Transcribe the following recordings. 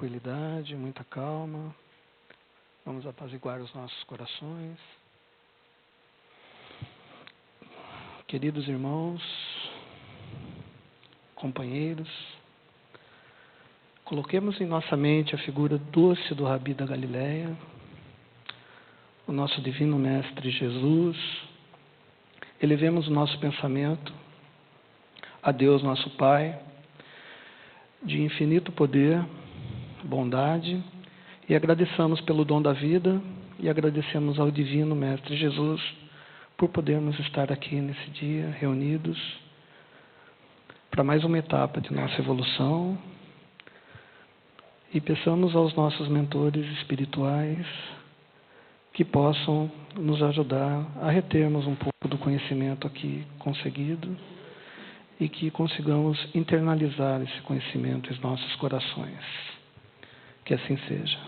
tranquilidade, muita calma. Vamos apaziguar os nossos corações. Queridos irmãos, companheiros, coloquemos em nossa mente a figura doce do Rabi da Galileia, o nosso divino Mestre Jesus. Elevemos o nosso pensamento a Deus, nosso Pai, de infinito poder, bondade, e agradeçamos pelo dom da vida e agradecemos ao divino Mestre Jesus por podermos estar aqui nesse dia, reunidos, para mais uma etapa de nossa evolução. E peçamos aos nossos mentores espirituais que possam nos ajudar a retermos um pouco do conhecimento aqui conseguido e que consigamos internalizar esse conhecimento em nossos corações. Que assim seja.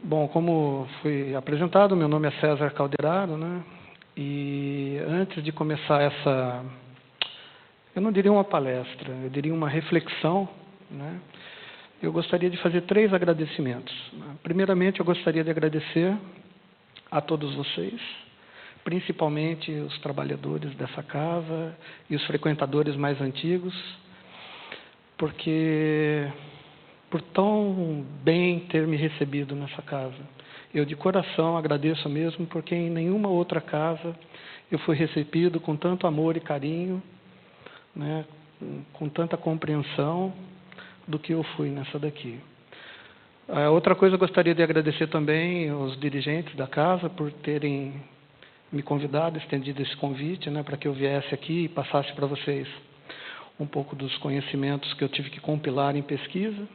Bom, como foi apresentado, meu nome é César Calderaro, né? E antes de começar essa, eu não diria uma palestra, eu diria uma reflexão, né? Eu gostaria de fazer 3 agradecimentos. Primeiramente, eu gostaria de agradecer a todos vocês, principalmente os trabalhadores dessa casa e os frequentadores mais antigos, porque por tão bem ter me recebido nessa casa. Eu de coração agradeço mesmo, porque em nenhuma outra casa eu fui recebido com tanto amor e carinho, né, com tanta compreensão do que eu fui nessa daqui. Outra coisa, eu gostaria de agradecer também aos dirigentes da casa por terem me convidado, estendido esse convite, né, para que eu viesse aqui e passasse para vocês um pouco dos conhecimentos que eu tive que compilar em pesquisa.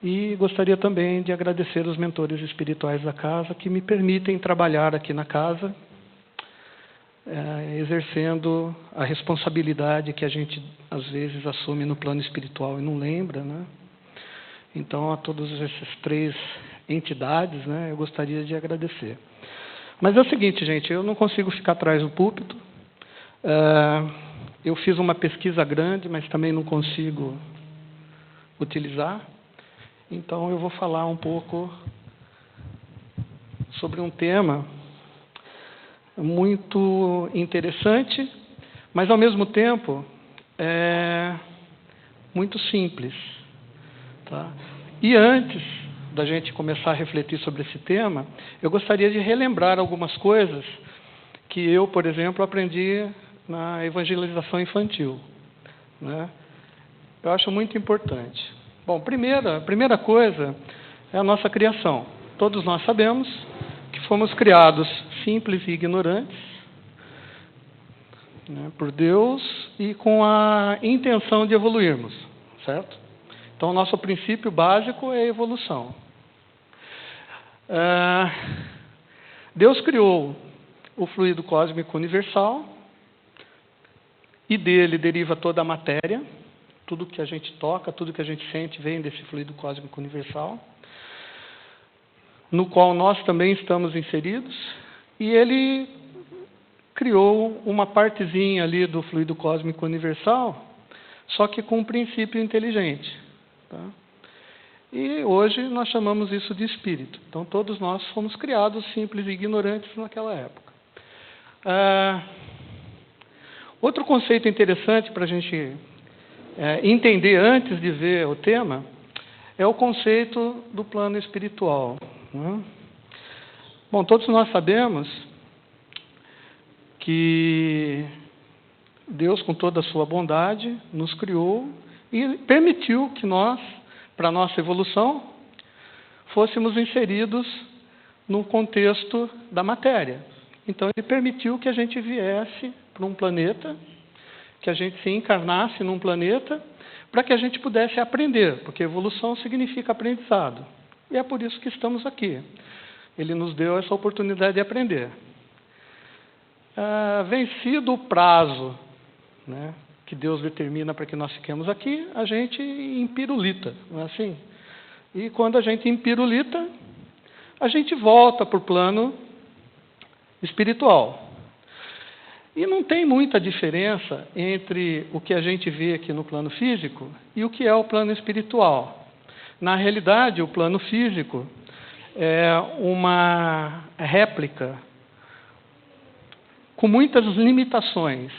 E gostaria também de agradecer os mentores espirituais da casa que me permitem trabalhar aqui na casa, exercendo a responsabilidade que a gente às vezes assume no plano espiritual e não lembra, né? Então, a todas essas 3 entidades, né, eu gostaria de agradecer. Mas é o seguinte, gente, eu não consigo ficar atrás do púlpito. Eu fiz uma pesquisa grande, mas também não consigo utilizar. Então, eu vou falar um pouco sobre um tema muito interessante, mas, ao mesmo tempo, muito simples. Tá? E antes da gente começar a refletir sobre esse tema, eu gostaria de relembrar algumas coisas que eu, por exemplo, aprendi na evangelização infantil, né? Eu acho muito importante. Bom, a primeira coisa é a nossa criação. Todos nós sabemos que fomos criados simples e ignorantes, né, por Deus e com a intenção de evoluirmos, certo? Então, o nosso princípio básico é a evolução. Deus criou o fluido cósmico universal e dele deriva toda a matéria. Tudo que a gente toca, tudo que a gente sente vem desse fluido cósmico universal, no qual nós também estamos inseridos. E ele criou uma partezinha ali do fluido cósmico universal, só que com um princípio inteligente. Tá? E hoje nós chamamos isso de espírito. Então, todos nós fomos criados simples e ignorantes naquela época. Outro conceito interessante para a gente entender antes de ver o tema é o conceito do plano espiritual. Né? Bom, todos nós sabemos que Deus, com toda a sua bondade, nos criou e permitiu que nós, para a nossa evolução, fôssemos inseridos no contexto da matéria. Então, Ele permitiu que a gente viesse para um planeta, que a gente se encarnasse num planeta, para que a gente pudesse aprender, porque evolução significa aprendizado. E é por isso que estamos aqui. Ele nos deu essa oportunidade de aprender. Vencido o prazo, né, que Deus determina para que nós fiquemos aqui, a gente empirulita, não é assim? E quando a gente empirulita, a gente volta para o plano espiritual. E não tem muita diferença entre o que a gente vê aqui no plano físico e o que é o plano espiritual. Na realidade, o plano físico é uma réplica com muitas limitações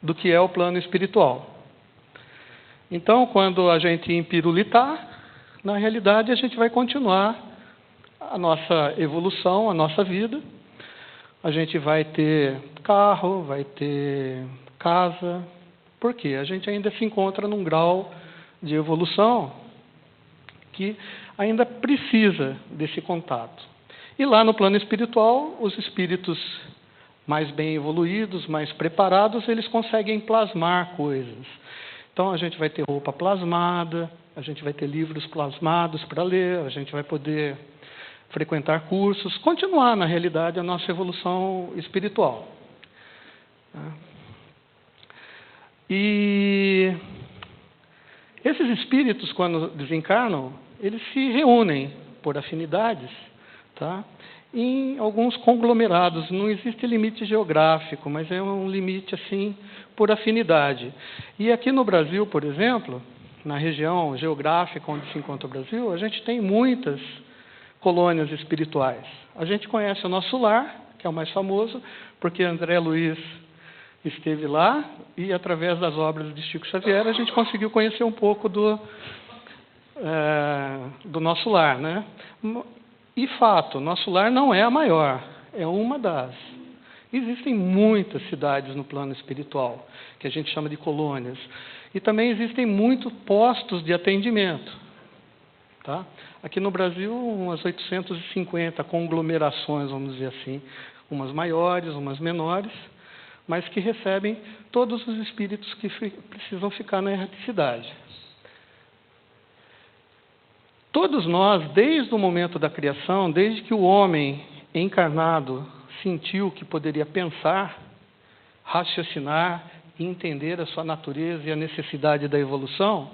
do que é o plano espiritual. Então, quando a gente empirulitar, na realidade, a gente vai continuar a nossa evolução, a nossa vida. A gente vai ter carro, vai ter casa. Por quê? A gente ainda se encontra num grau de evolução que ainda precisa desse contato. E lá no plano espiritual, os espíritos mais bem evoluídos, mais preparados, eles conseguem plasmar coisas. Então, a gente vai ter roupa plasmada, a gente vai ter livros plasmados para ler, a gente vai poder frequentar cursos, continuar, na realidade, a nossa evolução espiritual. E esses espíritos, quando desencarnam, eles se reúnem por afinidades, tá? Em alguns conglomerados. Não existe limite geográfico, mas é um limite assim por afinidade. E aqui no Brasil, por exemplo, na região geográfica onde se encontra o Brasil, a gente tem muitas colônias espirituais. A gente conhece o Nosso Lar, que é o mais famoso, porque André Luiz esteve lá e, através das obras de Chico Xavier, a gente conseguiu conhecer um pouco do Nosso Lar, né? E fato, Nosso Lar não é a maior, é uma das. Existem muitas cidades no plano espiritual, que a gente chama de colônias. E também existem muitos postos de atendimento. Tá? Aqui no Brasil, umas 850 conglomerações, vamos dizer assim. Umas maiores, umas menores, mas que recebem todos os espíritos que precisam ficar na erraticidade. Todos nós, desde o momento da criação, desde que o homem encarnado sentiu que poderia pensar, raciocinar e entender a sua natureza e a necessidade da evolução,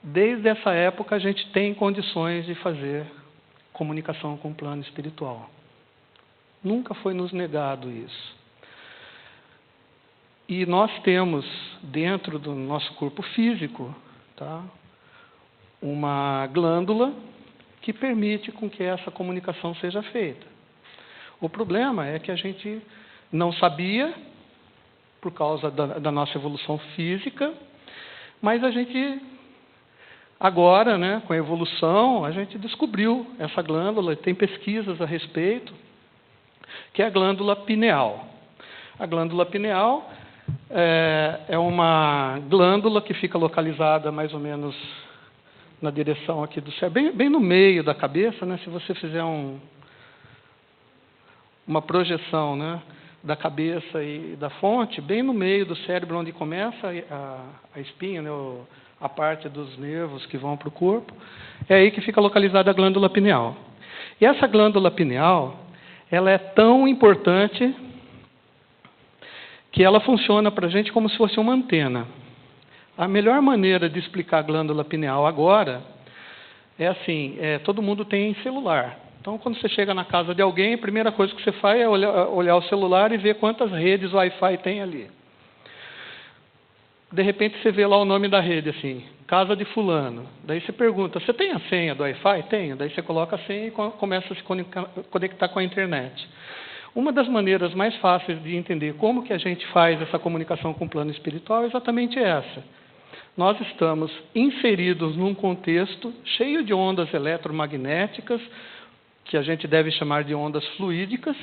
desde essa época a gente tem condições de fazer comunicação com o plano espiritual. Nunca foi nos negado isso. E nós temos, dentro do nosso corpo físico, tá, uma glândula que permite com que essa comunicação seja feita. O problema é que a gente não sabia, por causa da nossa evolução física, mas a gente, agora, né, com a evolução, a gente descobriu essa glândula, tem pesquisas a respeito, que é a glândula pineal. A glândula pineal é uma glândula que fica localizada mais ou menos na direção aqui do cérebro, bem no meio da cabeça, né? Se você fizer uma projeção, né, da cabeça e da fonte, bem no meio do cérebro, onde começa a espinha, né, a parte dos nervos que vão para o corpo, é aí que fica localizada a glândula pineal. E essa glândula pineal, ela é tão importante que ela funciona para a gente como se fosse uma antena. A melhor maneira de explicar a glândula pineal agora é assim, todo mundo tem celular. Então, quando você chega na casa de alguém, a primeira coisa que você faz é olhar o celular e ver quantas redes Wi-Fi tem ali. De repente, você vê lá o nome da rede, assim, casa de fulano. Daí você pergunta, você tem a senha do Wi-Fi? Tenho. Daí você coloca a senha e começa a se conectar com a internet. Uma das maneiras mais fáceis de entender como que a gente faz essa comunicação com o plano espiritual é exatamente essa. Nós estamos inseridos num contexto cheio de ondas eletromagnéticas, que a gente deve chamar de ondas fluídicas,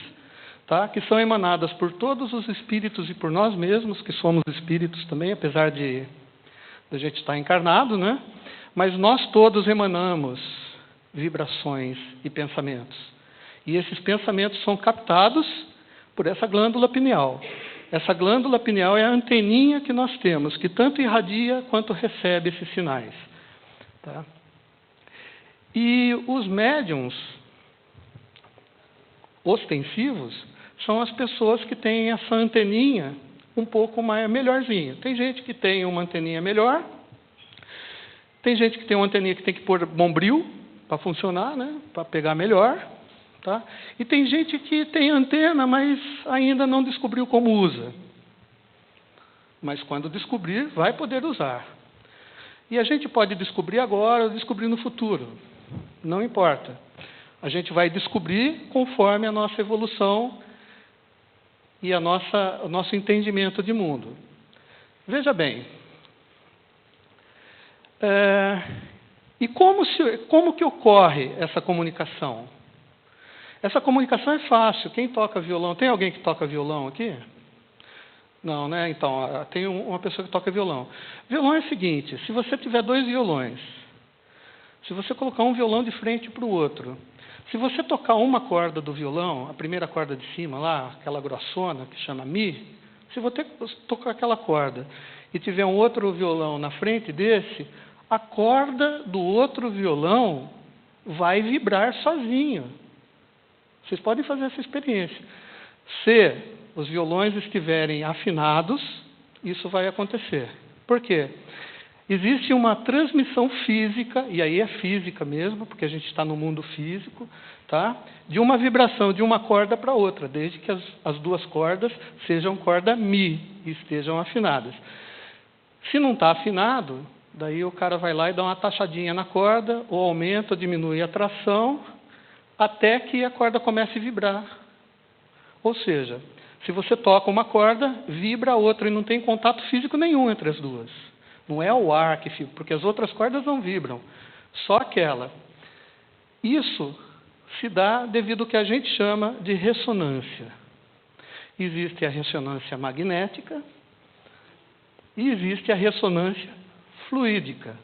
tá? Que são emanadas por todos os espíritos e por nós mesmos, que somos espíritos também, apesar de a gente estar encarnado, né? Mas nós todos emanamos vibrações e pensamentos. E esses pensamentos são captados por essa glândula pineal. Essa glândula pineal é a anteninha que nós temos, que tanto irradia quanto recebe esses sinais. Tá? E os médiums ostensivos são as pessoas que têm essa anteninha um pouco melhorzinha. Tem gente que tem uma anteninha melhor, tem gente que tem uma anteninha que tem que pôr bombril para funcionar, né? Para pegar melhor. Tá? E tem gente que tem antena, mas ainda não descobriu como usa. Mas quando descobrir, vai poder usar. E a gente pode descobrir agora ou descobrir no futuro. Não importa. A gente vai descobrir conforme a nossa evolução e o nosso entendimento de mundo. Veja bem. E como que ocorre essa comunicação? Essa comunicação é fácil. Quem toca violão? Tem alguém que toca violão aqui? Não, né? Então, tem uma pessoa que toca violão. Violão é o seguinte, se você tiver 2 violões, se você colocar um violão de frente para o outro, se você tocar uma corda do violão, a primeira corda de cima lá, aquela grossona, que chama Mi, se você tocar aquela corda e tiver um outro violão na frente desse, a corda do outro violão vai vibrar sozinho. Vocês podem fazer essa experiência. Se os violões estiverem afinados, isso vai acontecer. Por quê? Existe uma transmissão física, e aí é física mesmo, porque a gente está no mundo físico, tá? De uma vibração de uma corda para outra, desde que as 2 cordas sejam corda Mi e estejam afinadas. Se não está afinado, daí o cara vai lá e dá uma taxadinha na corda, ou aumenta ou diminui a tração, até que a corda comece a vibrar. Ou seja, se você toca uma corda, vibra a outra, e não tem contato físico nenhum entre as duas. Não é o ar que fica, porque as outras cordas não vibram, só aquela. Isso se dá devido ao que a gente chama de ressonância. Existe a ressonância magnética e existe a ressonância fluídica,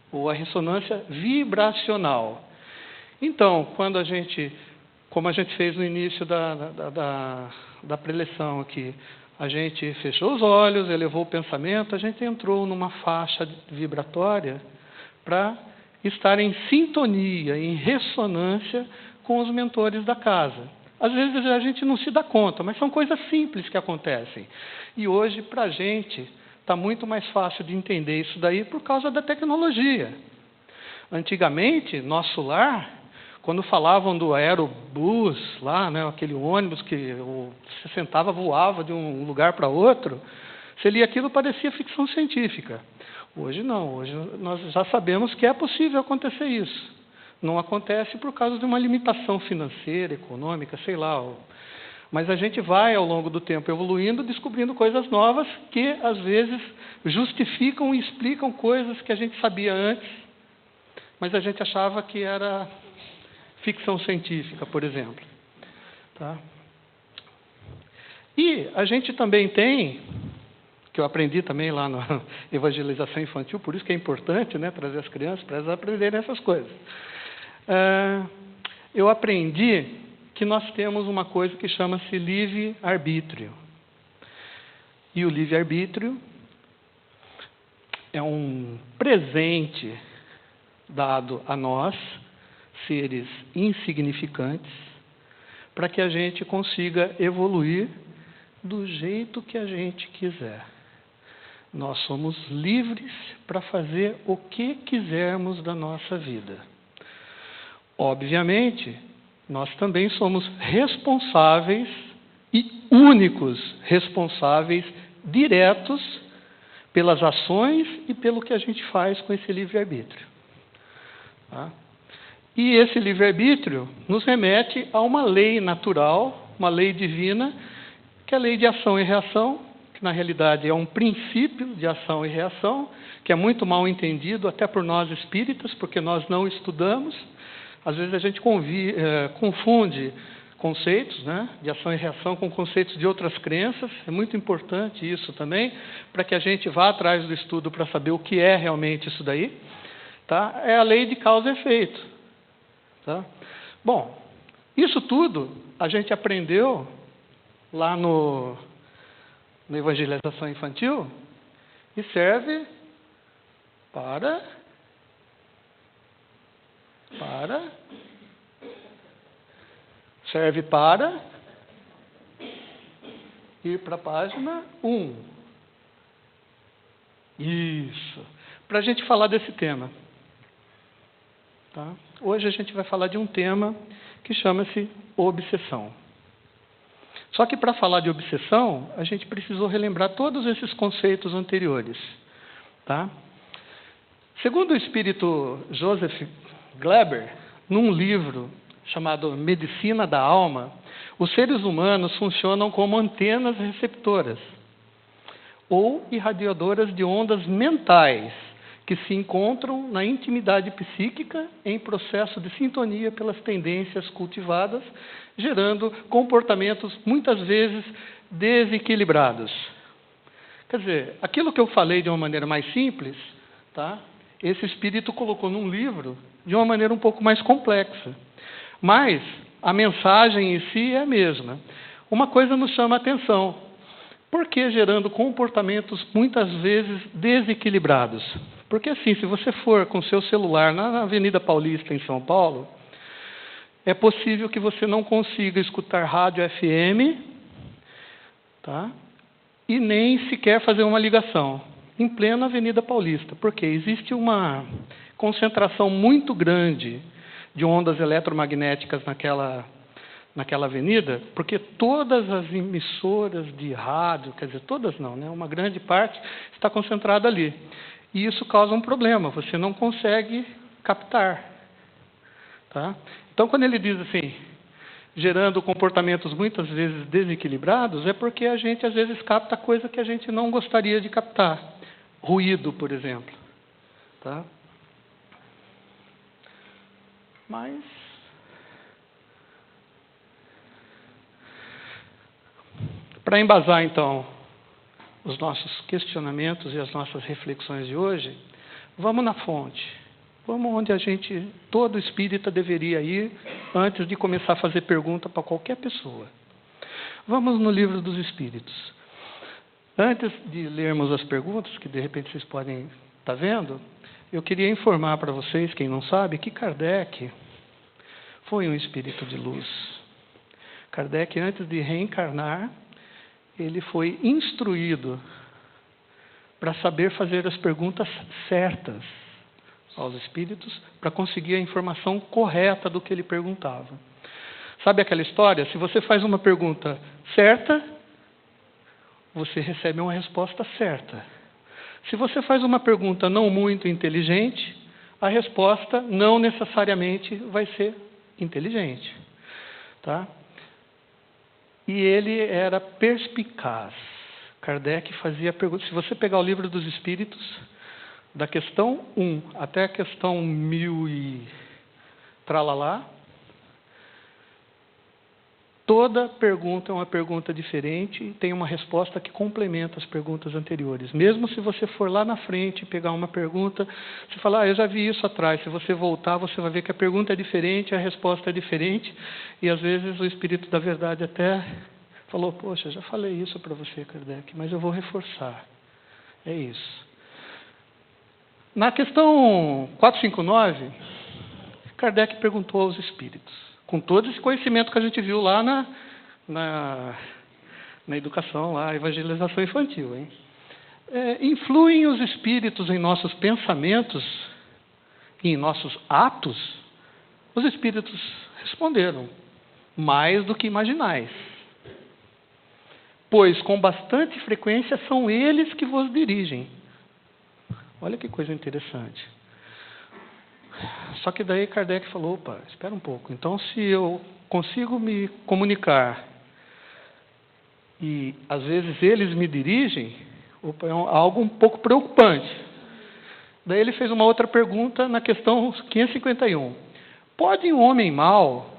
ou a ressonância vibracional. Então, como a gente fez no início da preleção aqui, a gente fechou os olhos, elevou o pensamento, a gente entrou numa faixa vibratória para estar em sintonia, em ressonância com os mentores da casa. Às vezes a gente não se dá conta, mas são coisas simples que acontecem. E hoje, para a gente, está muito mais fácil de entender isso daí por causa da tecnologia. Antigamente, nosso lar, quando falavam do aerobus, lá, né, aquele ônibus que você sentava, voava de um lugar para outro, você lia aquilo, parecia ficção científica. Hoje não, hoje nós já sabemos que é possível acontecer isso. Não acontece por causa de uma limitação financeira, econômica, sei lá. Mas a gente vai, ao longo do tempo, evoluindo, descobrindo coisas novas que, às vezes, justificam e explicam coisas que a gente sabia antes, mas a gente achava que era ficção científica, por exemplo. Tá? E a gente também tem, que eu aprendi também lá na evangelização infantil, por isso que é importante, né, trazer as crianças para elas aprenderem essas coisas. Eu aprendi que nós temos uma coisa que chama-se livre-arbítrio. E o livre-arbítrio é um presente dado a nós, seres insignificantes, para que a gente consiga evoluir do jeito que a gente quiser. Nós somos livres para fazer o que quisermos da nossa vida. Obviamente, nós também somos responsáveis e únicos responsáveis diretos pelas ações e pelo que a gente faz com esse livre-arbítrio. Tá? E esse livre-arbítrio nos remete a uma lei natural, uma lei divina, que é a lei de ação e reação, que na realidade é um princípio de ação e reação, que é muito mal entendido até por nós espíritas, porque nós não estudamos. Às vezes a gente confunde conceitos, né, de ação e reação com conceitos de outras crenças. É muito importante isso também, para que a gente vá atrás do estudo para saber o que é realmente isso daí. Tá? É a lei de causa e efeito. Tá? Bom, isso tudo a gente aprendeu lá na evangelização infantil e serve serve para ir para a página 1. Isso. Para a gente falar desse tema. Tá? Hoje a gente vai falar de um tema que chama-se obsessão. Só que para falar de obsessão, a gente precisou relembrar todos esses conceitos anteriores. Tá? Segundo o espírito Joseph Gleber, num livro chamado Medicina da Alma, os seres humanos funcionam como antenas receptoras ou irradiadoras de ondas mentais que se encontram na intimidade psíquica em processo de sintonia pelas tendências cultivadas, gerando comportamentos muitas vezes desequilibrados. Quer dizer, aquilo que eu falei de uma maneira mais simples, tá? Esse espírito colocou num livro de uma maneira um pouco mais complexa. Mas a mensagem em si é a mesma. Uma coisa nos chama a atenção. Por que gerando comportamentos muitas vezes desequilibrados? Porque assim, se você for com seu celular na Avenida Paulista, em São Paulo, é possível que você não consiga escutar rádio FM, tá? E nem sequer fazer uma ligação, em plena Avenida Paulista. Porque existe uma concentração muito grande de ondas eletromagnéticas naquela avenida, porque todas as emissoras de rádio, quer dizer, todas não, né? Uma grande parte está concentrada ali. E isso causa um problema, você não consegue captar. Tá? Então, quando ele diz assim, gerando comportamentos muitas vezes desequilibrados, é porque a gente às vezes capta coisa que a gente não gostaria de captar. Ruído, por exemplo. Tá? Mas para embasar, então, os nossos questionamentos e as nossas reflexões de hoje, vamos na fonte. Vamos onde todo espírita deveria ir antes de começar a fazer pergunta para qualquer pessoa. Vamos no Livro dos Espíritos. Antes de lermos as perguntas, que de repente vocês podem estar vendo, eu queria informar para vocês, quem não sabe, que Kardec foi um espírito de luz. Kardec, antes de reencarnar, ele foi instruído para saber fazer as perguntas certas aos espíritos, para conseguir a informação correta do que ele perguntava. Sabe aquela história? Se você faz uma pergunta certa, você recebe uma resposta certa. Se você faz uma pergunta não muito inteligente, a resposta não necessariamente vai ser inteligente. Tá? E ele era perspicaz. Kardec fazia perguntas. Se você pegar o Livro dos Espíritos, da questão 1 até a questão 1000 e tralalá, toda pergunta é uma pergunta diferente e tem uma resposta que complementa as perguntas anteriores. Mesmo se você for lá na frente e pegar uma pergunta, você fala, eu já vi isso atrás. Se você voltar, você vai ver que a pergunta é diferente, a resposta é diferente. E às vezes o Espírito da Verdade até falou, poxa, já falei isso para você, Kardec, mas eu vou reforçar. É isso. Na questão 459, Kardec perguntou aos espíritos, com todo esse conhecimento que a gente viu lá na educação, lá, evangelização infantil. Hein? Influem os espíritos em nossos pensamentos e em nossos atos? Os espíritos responderam, mais do que imaginais. Pois com bastante frequência são eles que vos dirigem. Olha que coisa interessante. Só que daí Kardec falou, opa, espera um pouco. Então, se eu consigo me comunicar e às vezes eles me dirigem, opa, é algo um pouco preocupante. Daí ele fez uma outra pergunta na questão 551. Pode um homem mau,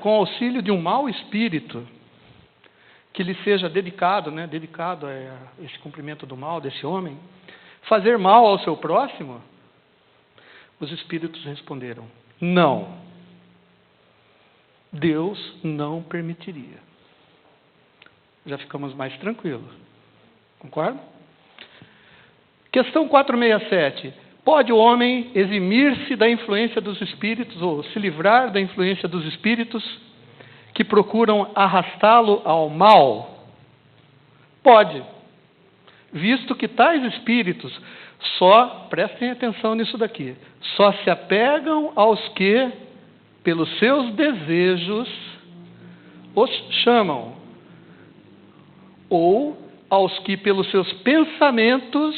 com auxílio de um mau espírito, que lhe seja dedicado a esse cumprimento do mal desse homem, fazer mal ao seu próximo? Os espíritos responderam, não. Deus não permitiria. Já ficamos mais tranquilos. Concorda? Questão 467. Pode o homem eximir-se da influência dos espíritos, ou se livrar da influência dos espíritos que procuram arrastá-lo ao mal? Pode. visto que tais espíritos prestem atenção nisso daqui, só se apegam aos que, pelos seus desejos, os chamam, ou aos que, pelos seus pensamentos,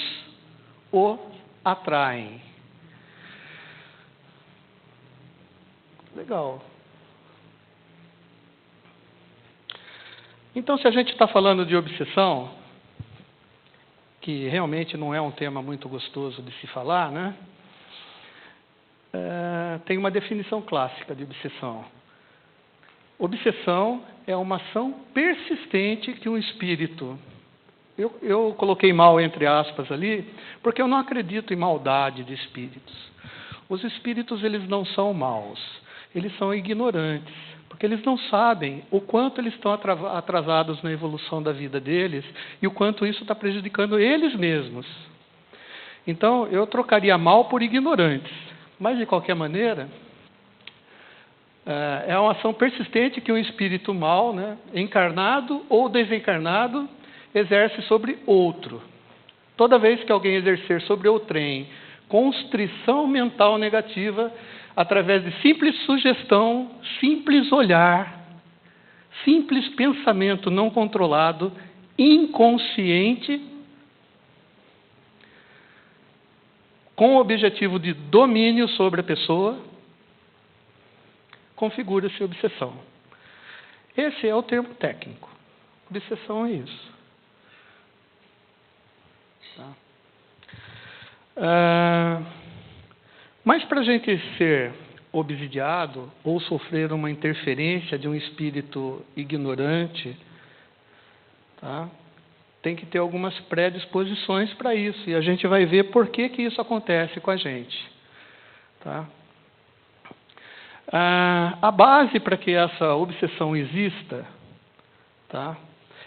o atraem. Legal. Então, se a gente está falando de obsessão, que realmente não é um tema muito gostoso de se falar, né? Tem uma definição clássica de obsessão. Obsessão é uma ação persistente que um espírito... Eu coloquei mal entre aspas ali, porque eu não acredito em maldade de espíritos. Os espíritos, eles não são maus, eles são ignorantes, porque eles não sabem o quanto eles estão atrasados na evolução da vida deles e o quanto isso está prejudicando eles mesmos. Então, eu trocaria mal por ignorantes, mas, de qualquer maneira, é uma ação persistente que um espírito mau, né, encarnado ou desencarnado, exerce sobre outro. Toda vez que alguém exercer sobre outrem constrição mental negativa, através de simples sugestão, simples olhar, simples pensamento não controlado, inconsciente, com o objetivo de domínio sobre a pessoa, configura-se obsessão. Esse é o termo técnico. Obsessão é isso. Mas para a gente ser obsidiado ou sofrer uma interferência de um espírito ignorante, tá? Tem que ter algumas predisposições para isso. E a gente vai ver por que isso acontece com a gente. Tá? A base para que essa obsessão exista, tá,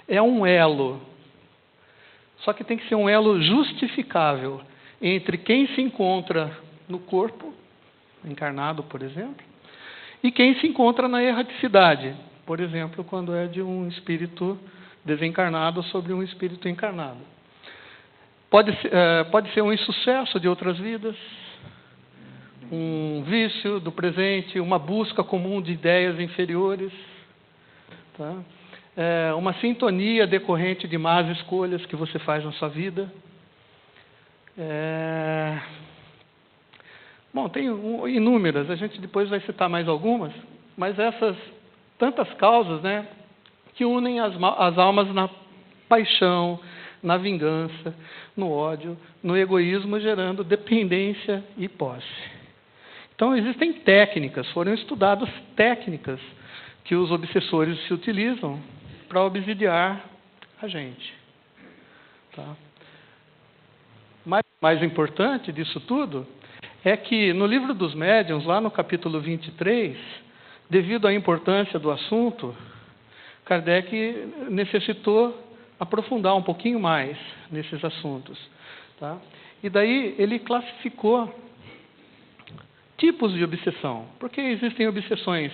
é um elo. Só que tem que ser um elo justificável entre quem se encontra no corpo, encarnado, por exemplo, e quem se encontra na erraticidade, por exemplo, quando é de um espírito desencarnado sobre um espírito encarnado. Pode ser um insucesso de outras vidas, um vício do presente, uma busca comum de ideias inferiores, tá? Uma sintonia decorrente de más escolhas que você faz na sua vida. Bom, tem inúmeras, a gente depois vai citar mais algumas, mas essas tantas causas, né, que unem as almas na paixão, na vingança, no ódio, no egoísmo, gerando dependência e posse. Então, existem técnicas, foram estudadas técnicas que os obsessores se utilizam para obsidiar a gente. Tá? Mas o mais importante disso tudo é que no livro dos médiuns, lá no capítulo 23, devido à importância do assunto, Kardec necessitou aprofundar um pouquinho mais nesses assuntos. Tá? E daí ele classificou tipos de obsessão, porque existem obsessões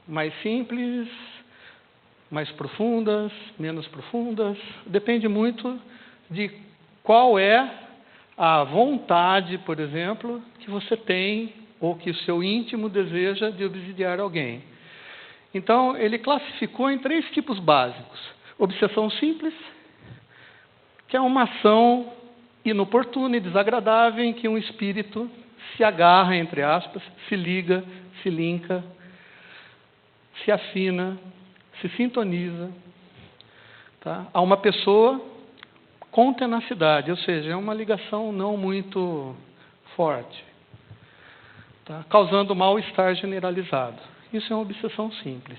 mais simples, mais profundas, menos profundas, depende muito de qual é a vontade, por exemplo, que você tem ou que o seu íntimo deseja de obsidiar alguém. Então, ele classificou em 3 tipos básicos. Obsessão simples, que é uma ação inoportuna e desagradável em que um espírito se agarra, entre aspas, se liga, se linka, se afina, se sintoniza, tá, a uma pessoa com tenacidade, ou seja, é uma ligação não muito forte, tá, causando mal-estar generalizado. Isso é uma obsessão simples.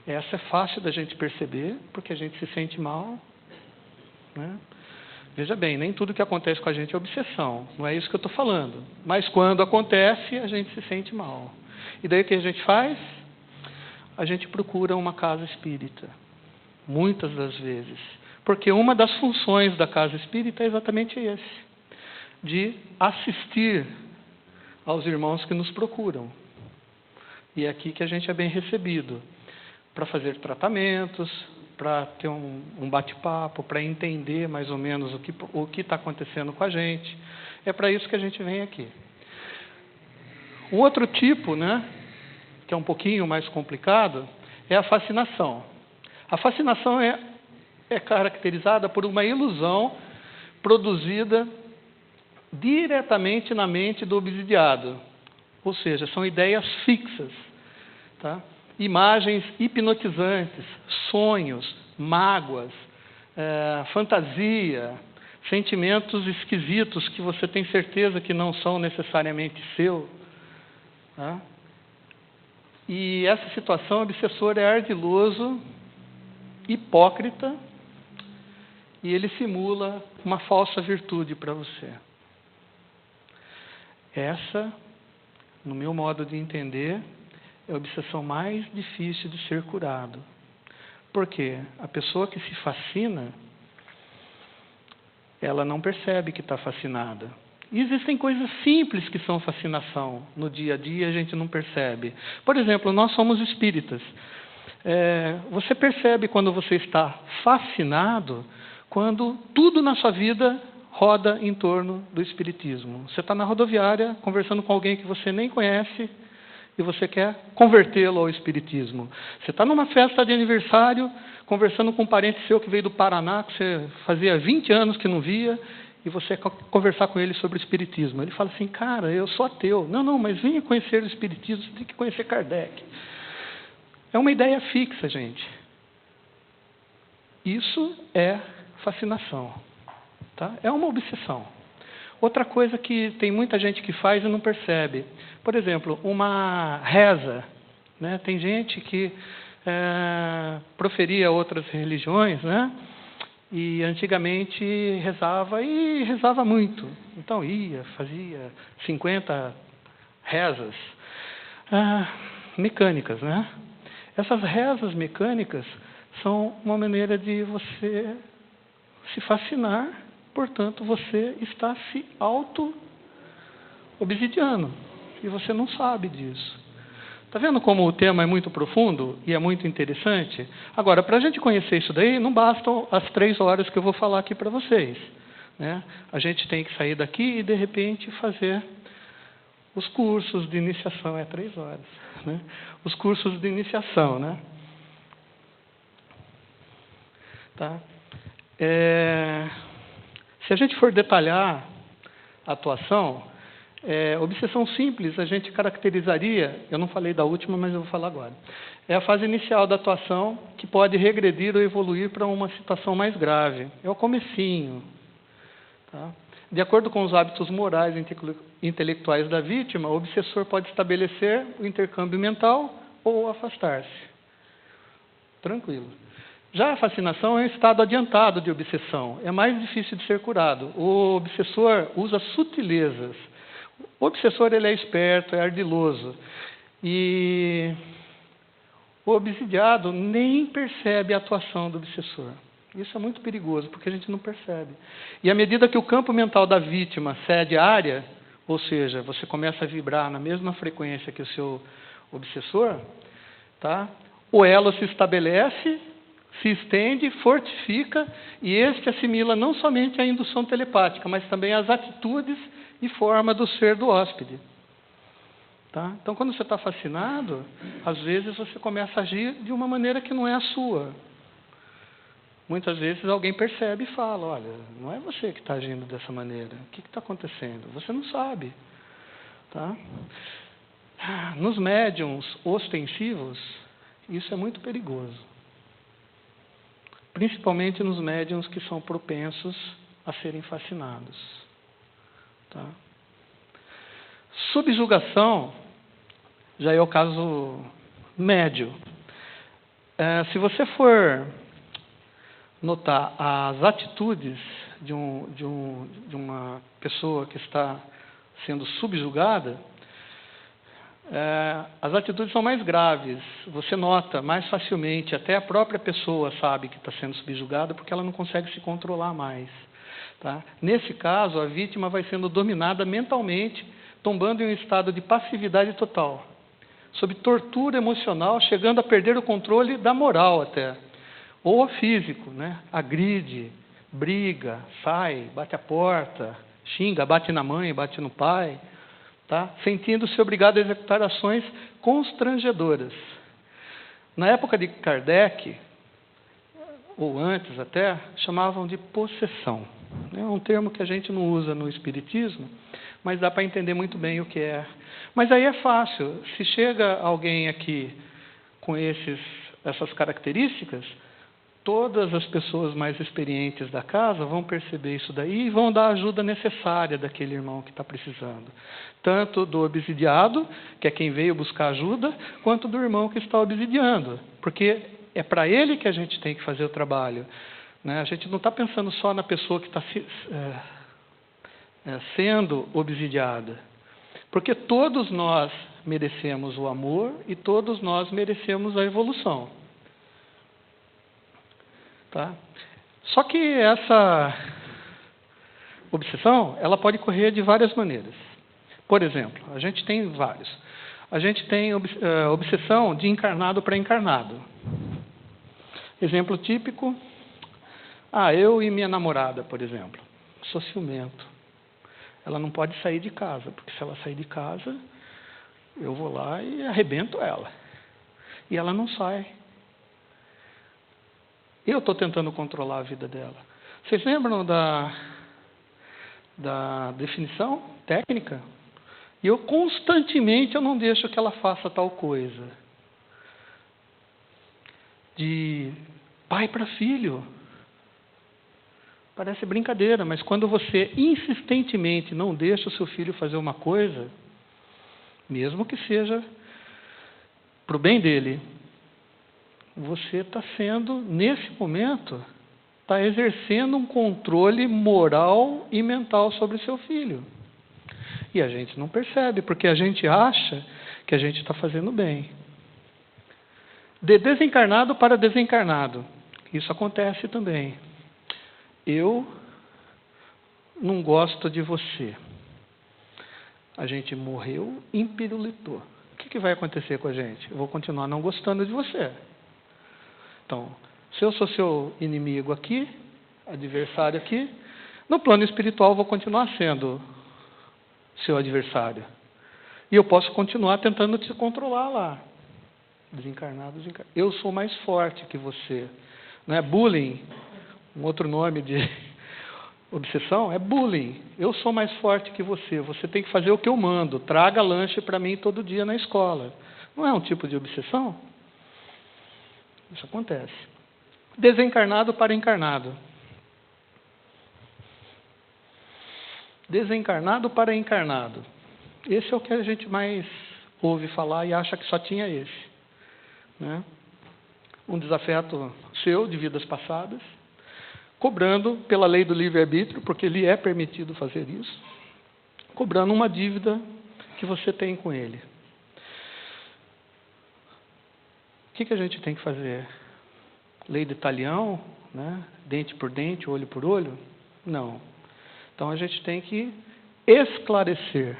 Essa é fácil da gente perceber, porque a gente se sente mal, né? Veja bem, nem tudo que acontece com a gente é obsessão, não é isso que eu estou falando. Mas quando acontece, a gente se sente mal. E daí o que a gente faz? A gente procura uma casa espírita, muitas das vezes. Porque uma das funções da casa espírita é exatamente esse, de assistir aos irmãos que nos procuram. E é aqui que a gente é bem recebido, para fazer tratamentos, para ter um bate-papo, para entender mais ou menos o que está acontecendo com a gente. É para isso que a gente vem aqui. Um outro tipo, né, que é um pouquinho mais complicado, é a fascinação. A fascinação é caracterizada por uma ilusão produzida diretamente na mente do obsidiado. Ou seja, são ideias fixas, tá? Imagens hipnotizantes, sonhos, mágoas, fantasia, sentimentos esquisitos que você tem certeza que não são necessariamente seu. Tá? E essa situação obsessora é ardiloso, hipócrita, e ele simula uma falsa virtude para você. Essa, no meu modo de entender, é a obsessão mais difícil de ser curado. Por quê? A pessoa que se fascina, ela não percebe que está fascinada. E existem coisas simples que são fascinação. No dia a dia a gente não percebe. Por exemplo, nós somos espíritas. Você percebe quando você está fascinado, quando tudo na sua vida roda em torno do espiritismo. Você está na rodoviária, conversando com alguém que você nem conhece, e você quer convertê-lo ao espiritismo. Você está numa festa de aniversário, conversando com um parente seu que veio do Paraná, que você fazia 20 anos que não via, e você quer conversar com ele sobre o espiritismo. Ele fala assim, cara, eu sou ateu. Não, mas venha conhecer o espiritismo, você tem que conhecer Kardec. É uma ideia fixa, gente. Isso é fascinação. Tá? É uma obsessão. Outra coisa que tem muita gente que faz e não percebe. Por exemplo, uma reza. Né? Tem gente que proferia outras religiões, né? E antigamente rezava e rezava muito. Então fazia 50 rezas mecânicas, né? Essas rezas mecânicas são uma maneira de você se fascinar, portanto, você está se auto-obsidiando. E você não sabe disso. Está vendo como o tema é muito profundo e é muito interessante? Agora, para a gente conhecer isso daí, não bastam as 3 horas que eu vou falar aqui para vocês. Né? A gente tem que sair daqui e, de repente, fazer os cursos de iniciação. 3 horas. Né? Os cursos de iniciação. Né? Tá? Se a gente for detalhar a atuação, obsessão simples a gente caracterizaria, eu não falei da última, mas eu vou falar agora. É a fase inicial da atuação que pode regredir ou evoluir para uma situação mais grave. É o comecinho. Tá? De acordo com os hábitos morais e intelectuais da vítima, o obsessor pode estabelecer o intercâmbio mental ou afastar-se. Tranquilo. Já a fascinação é um estado adiantado de obsessão. É mais difícil de ser curado. O obsessor usa sutilezas. O obsessor ele é esperto, é ardiloso. E o obsidiado nem percebe a atuação do obsessor. Isso é muito perigoso, porque a gente não percebe. E à medida que o campo mental da vítima cede área, ou seja, você começa a vibrar na mesma frequência que o seu obsessor, tá? O elo se estabelece, se estende, fortifica, e este assimila não somente a indução telepática, mas também as atitudes e forma do ser do hóspede. Tá? Então, quando você está fascinado, às vezes você começa a agir de uma maneira que não é a sua. Muitas vezes alguém percebe e fala, olha, não é você que está agindo dessa maneira. O que está acontecendo? Você não sabe. Tá? Nos médiums ostensivos, isso é muito perigoso. Principalmente nos médiums que são propensos a serem fascinados. Tá? Subjugação já é o caso médio. Se você for notar as atitudes de uma pessoa que está sendo subjugada, as atitudes são mais graves. Você nota mais facilmente, até a própria pessoa sabe que está sendo subjugada porque ela não consegue se controlar mais. Tá? Nesse caso, a vítima vai sendo dominada mentalmente, tombando em um estado de passividade total, sob tortura emocional, chegando a perder o controle da moral até. Ou físico, né? Agride, briga, sai, bate a porta, xinga, bate na mãe, bate no pai, tá? Sentindo-se obrigado a executar ações constrangedoras. Na época de Kardec, ou antes até, chamavam de possessão. É um termo que a gente não usa no Espiritismo, mas dá para entender muito bem o que é. Mas aí é fácil. Se chega alguém aqui com essas características, todas as pessoas mais experientes da casa vão perceber isso daí e vão dar a ajuda necessária daquele irmão que está precisando. Tanto do obsidiado, que é quem veio buscar ajuda, quanto do irmão que está obsidiando. Porque é para ele que a gente tem que fazer o trabalho, né? A gente não está pensando só na pessoa que está sendo obsidiada. Porque todos nós merecemos o amor e todos nós merecemos a evolução. Tá? Só que essa obsessão, ela pode correr de várias maneiras. Por exemplo, a gente tem vários. A gente tem obsessão de encarnado para encarnado. Exemplo típico, eu e minha namorada, por exemplo. Sou ciumento. Ela não pode sair de casa, porque se ela sair de casa, eu vou lá e arrebento ela. E ela não sai. Eu estou tentando controlar a vida dela. Vocês lembram da definição técnica? E eu constantemente não deixo que ela faça tal coisa. De pai para filho. Parece brincadeira, mas quando você insistentemente não deixa o seu filho fazer uma coisa, mesmo que seja para o bem dele, você está sendo, nesse momento, está exercendo um controle moral e mental sobre o seu filho. E a gente não percebe, porque a gente acha que a gente está fazendo bem. De desencarnado para desencarnado. Isso acontece também. Eu não gosto de você. A gente morreu, impirulitou. O que vai acontecer com a gente? Eu vou continuar não gostando de você. Então, se eu sou seu inimigo aqui, adversário aqui, no plano espiritual eu vou continuar sendo seu adversário. E eu posso continuar tentando te controlar lá. Desencarnado, desencarnado. Eu sou mais forte que você. Não é bullying? Um outro nome de obsessão é bullying. Eu sou mais forte que você. Você tem que fazer o que eu mando. Traga lanche para mim todo dia na escola. Não é um tipo de obsessão? Isso acontece. Desencarnado para encarnado. Desencarnado para encarnado. Esse é o que a gente mais ouve falar e acha que só tinha esse. Né? Um desafeto seu de vidas passadas, cobrando pela lei do livre-arbítrio, porque lhe é permitido fazer isso, cobrando uma dívida que você tem com ele. O que a gente tem que fazer? Lei de talião, né? Dente por dente, olho por olho? Não. Então a gente tem que esclarecer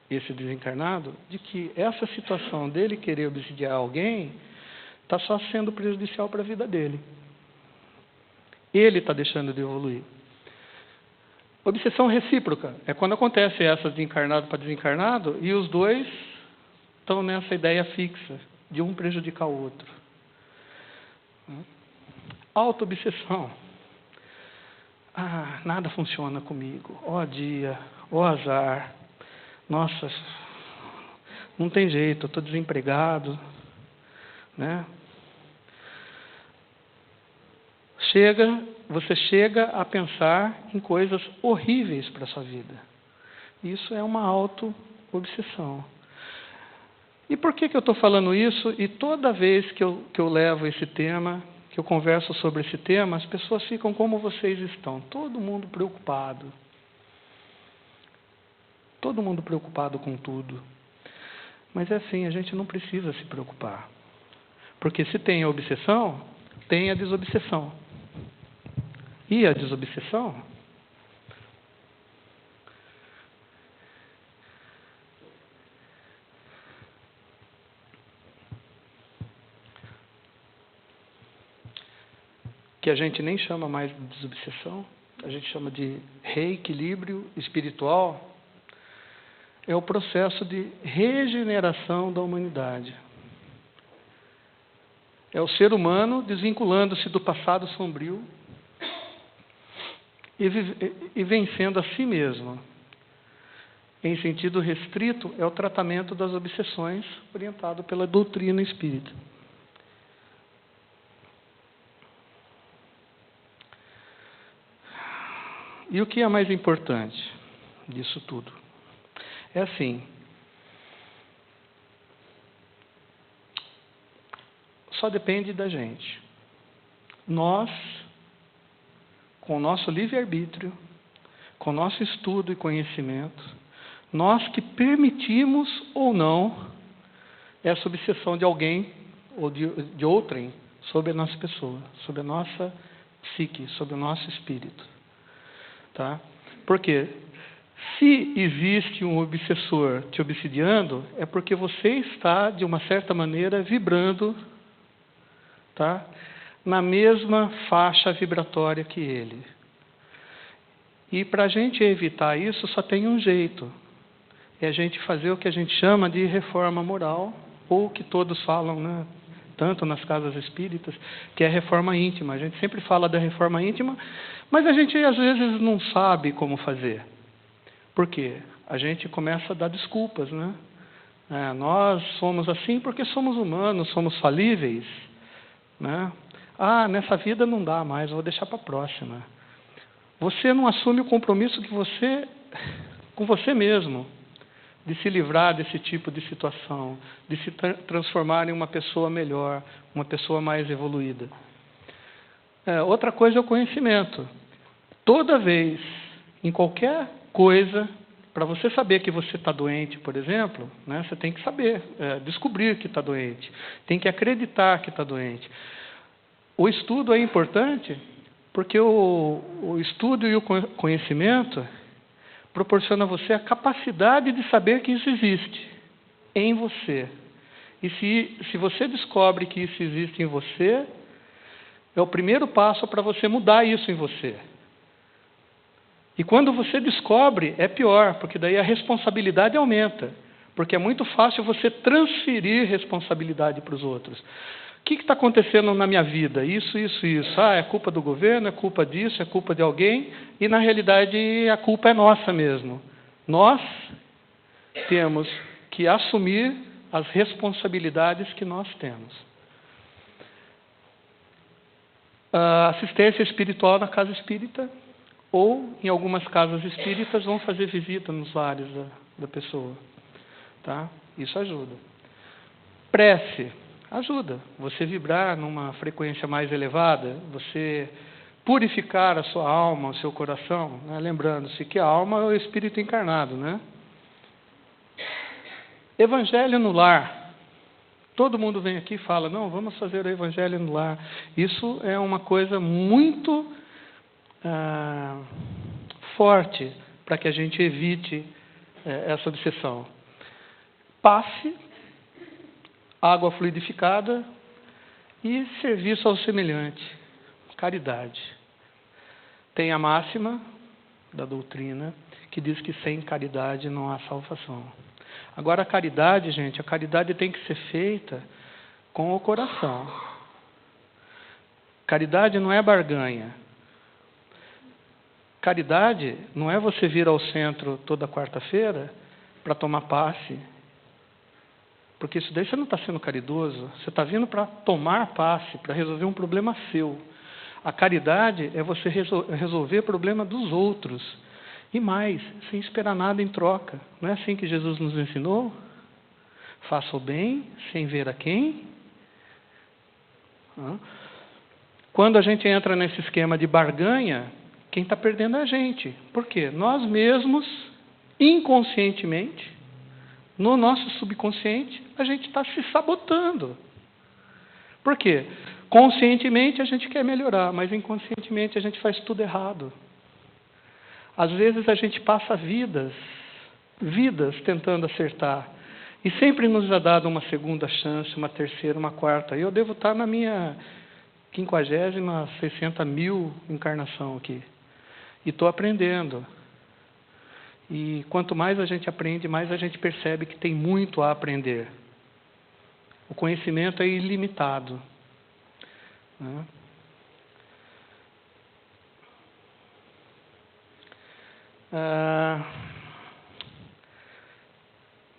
esse desencarnado de que essa situação dele querer obsidiar alguém está só sendo prejudicial para a vida dele. Ele está deixando de evoluir. Obsessão recíproca é quando acontece essa de encarnado para desencarnado e os dois estão nessa ideia fixa de um prejudicar o outro. Auto-obsessão. Nada funciona comigo. Ó dia, ó azar. Nossa, não tem jeito, eu estou desempregado. Né? Você chega a pensar em coisas horríveis para a sua vida. Isso é uma auto-obsessão. E por que eu estou falando isso? E toda vez que eu levo esse tema, que eu converso sobre esse tema, as pessoas ficam como vocês estão. Todo mundo preocupado. Todo mundo preocupado com tudo. Mas é assim, a gente não precisa se preocupar. Porque se tem a obsessão, tem a desobsessão. E a desobsessão que a gente nem chama mais de desobsessão, a gente chama de reequilíbrio espiritual, é o processo de regeneração da humanidade. É o ser humano desvinculando-se do passado sombrio e vencendo a si mesmo. Em sentido restrito, é o tratamento das obsessões orientado pela doutrina espírita. E o que é mais importante disso tudo? É assim, só depende da gente. Nós, com o nosso livre-arbítrio, com o nosso estudo e conhecimento, nós que permitimos ou não essa obsessão de alguém ou de outrem sobre a nossa pessoa, sobre a nossa psique, sobre o nosso espírito. Tá? Porque se existe um obsessor te obsidiando, é porque você está, de uma certa maneira, vibrando, tá, na mesma faixa vibratória que ele. E para a gente evitar isso, só tem um jeito. É a gente fazer o que a gente chama de reforma moral, ou que todos falam, né, tanto nas casas espíritas, que é a reforma íntima. A gente sempre fala da reforma íntima, mas a gente às vezes não sabe como fazer. Por quê? A gente começa a dar desculpas, né? Nós somos assim porque somos humanos, somos falíveis, né? Nessa vida não dá mais, vou deixar para a próxima. Você não assume o compromisso com você mesmo, de se livrar desse tipo de situação, de se transformar em uma pessoa melhor, uma pessoa mais evoluída. Outra coisa é o conhecimento. Toda vez, em qualquer coisa, para você saber que você está doente, por exemplo, né, você tem que saber, descobrir que está doente, tem que acreditar que está doente. O estudo é importante porque o estudo e o conhecimento proporciona a você a capacidade de saber que isso existe em você. E se você descobre que isso existe em você, é o primeiro passo para você mudar isso em você. E quando você descobre, é pior, porque daí a responsabilidade aumenta. Porque é muito fácil você transferir responsabilidade para os outros. O que está acontecendo na minha vida? Isso. É culpa do governo, é culpa disso, é culpa de alguém. E, na realidade, a culpa é nossa mesmo. Nós temos que assumir as responsabilidades que nós temos. A assistência espiritual na casa espírita, ou, em algumas casas espíritas, vão fazer visita nos lares da pessoa. Tá? Isso ajuda. Prece ajuda. Você vibrar numa frequência mais elevada, você purificar a sua alma, o seu coração, né? Lembrando-se que a alma é o espírito encarnado, né? Evangelho no lar. Todo mundo vem aqui e fala, não, vamos fazer o evangelho no lar. Isso é uma coisa muito forte para que a gente evite essa obsessão. Passe, água fluidificada e serviço ao semelhante, caridade. Tem a máxima da doutrina que diz que sem caridade não há salvação. Agora a caridade, gente, a caridade tem que ser feita com o coração. Caridade não é barganha. Caridade não é você vir ao centro toda quarta-feira para tomar passe. Porque isso daí você não está sendo caridoso. Você está vindo para tomar passe, para resolver um problema seu. A caridade é você resolver o problema dos outros. E mais, sem esperar nada em troca. Não é assim que Jesus nos ensinou? Faça o bem, sem ver a quem. Quando a gente entra nesse esquema de barganha, quem está perdendo é a gente. Por quê? Nós mesmos, inconscientemente, no nosso subconsciente, a gente está se sabotando. Por quê? Conscientemente a gente quer melhorar, mas inconscientemente a gente faz tudo errado. Às vezes a gente passa vidas tentando acertar. E sempre nos é dado uma segunda chance, uma terceira, uma quarta. Eu devo estar na minha 50ª, 60 mil encarnação aqui. E estou aprendendo. E quanto mais a gente aprende, mais a gente percebe que tem muito a aprender. O conhecimento é ilimitado, né?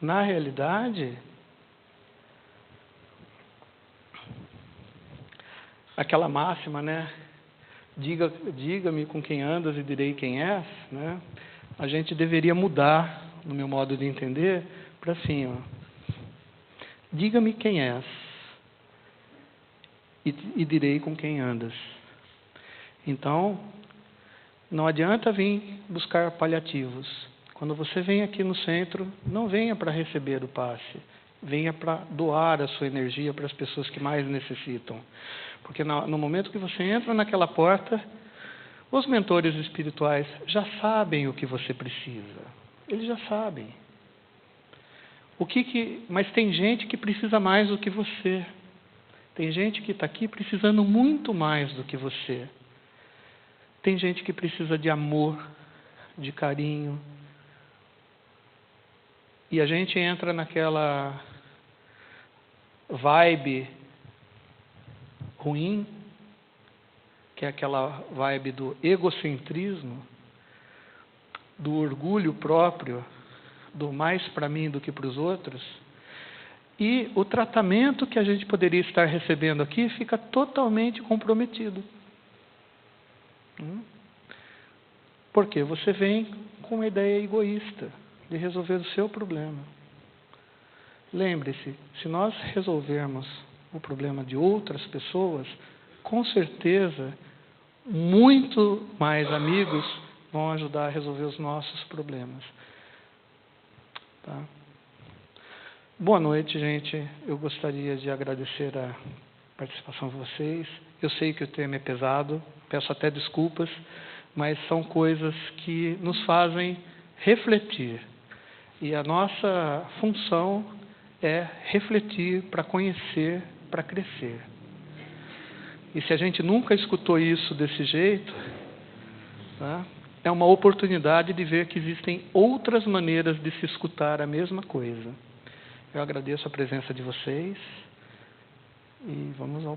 Na realidade, aquela máxima, né? Diga-me com quem andas e direi quem és, né? A gente deveria mudar, no meu modo de entender, para assim, ó. Diga-me quem és e direi com quem andas. Então, não adianta vir buscar paliativos. Quando você vem aqui no centro, não venha para receber o passe. Venha para doar a sua energia para as pessoas que mais necessitam. Porque no momento que você entra naquela porta, os mentores espirituais já sabem o que você precisa. Eles já sabem. Mas tem gente que precisa mais do que você. Tem gente que está aqui precisando muito mais do que você. Tem gente que precisa de amor, de carinho. E a gente entra naquela vibe ruim, que é aquela vibe do egocentrismo, do orgulho próprio, do mais para mim do que para os outros. E o tratamento que a gente poderia estar recebendo aqui fica totalmente comprometido. Porque você vem com uma ideia egoísta de resolver o seu problema. Lembre-se, se nós resolvermos o problema de outras pessoas, com certeza, muito mais amigos vão ajudar a resolver os nossos problemas. Tá? Boa noite, gente. Eu gostaria de agradecer a participação de vocês. Eu sei que o tema é pesado, peço até desculpas, mas são coisas que nos fazem refletir. E a nossa função é refletir para conhecer, para crescer. E se a gente nunca escutou isso desse jeito, né, é uma oportunidade de ver que existem outras maneiras de se escutar a mesma coisa. Eu agradeço a presença de vocês e vamos ao